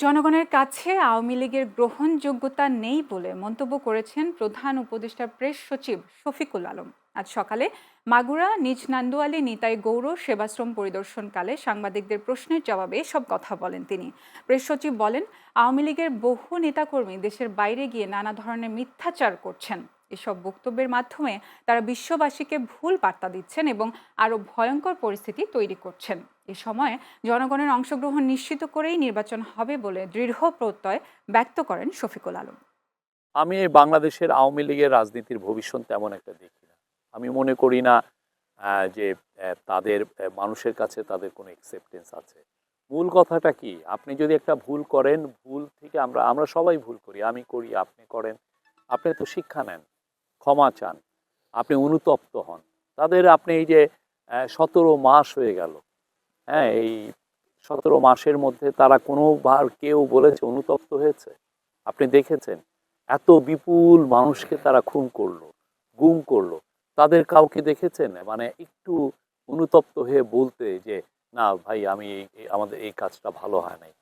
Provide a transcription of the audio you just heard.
জনগণের কাছে আওয়ামী লীগের গ্রহণযোগ্যতা নেই বলে মন্তব্য করেছেন প্রধান উপদেষ্টা প্রেস সচিব শফিকুল আলম। আজ সকালে মাগুরা নিজ নান্দুয়ালী নিতাই গৌর সেবাশ্রম পরিদর্শনকালে সাংবাদিকদের প্রশ্নের জবাবে এসব কথা বলেন তিনি। প্রেস সচিব বলেন, আওয়ামী লীগের বহু নেতাকর্মী দেশের বাইরে গিয়ে নানা ধরনের মিথ্যাচার করছেন। এসব বক্তব্যের মাধ্যমে তারা বিশ্ববাসীকে ভুল বার্তা দিচ্ছেন এবং আরও ভয়ঙ্কর পরিস্থিতি তৈরি করছেন। এ সময় জনগণের অংশগ্রহণ নিশ্চিত করেই নির্বাচন হবে বলে দৃঢ় প্রত্যয় ব্যক্ত করেন শফিকুল আলম। আমি এই বাংলাদেশের আওয়ামী লীগের রাজনীতির ভবিষ্যৎ তেমন একটা দেখি না। আমি মনে করি না যে তাদের মানুষের কাছে তাদের কোনো অ্যাকসেপ্টেন্স আছে। মূল কথাটা কি? আপনি যদি একটা ভুল করেন, ভুল থেকে আমরা সবাই ভুল করি। আমি করি, আপনি করেন। আপনি তো শিক্ষা নেন, ক্ষমা চান, আপনি অনুতপ্ত হন। তাদের আপনি এই যে ১৭ মাস হয়ে গেল, হ্যাঁ? এই ১৭ মাসের মধ্যে তারা কোনোবার কেউ বলেছে অনুতপ্ত হয়েছে? আপনি দেখেছেন? এত বিপুল মানুষকে তারা খুন করলো, গুম করলো। তাদের কাউকে দেখেছেন মানে একটু অনুতপ্ত হয়ে বলতে যে, "না ভাই আমি আমাদের এই কাজটা ভালো হয় নাই।"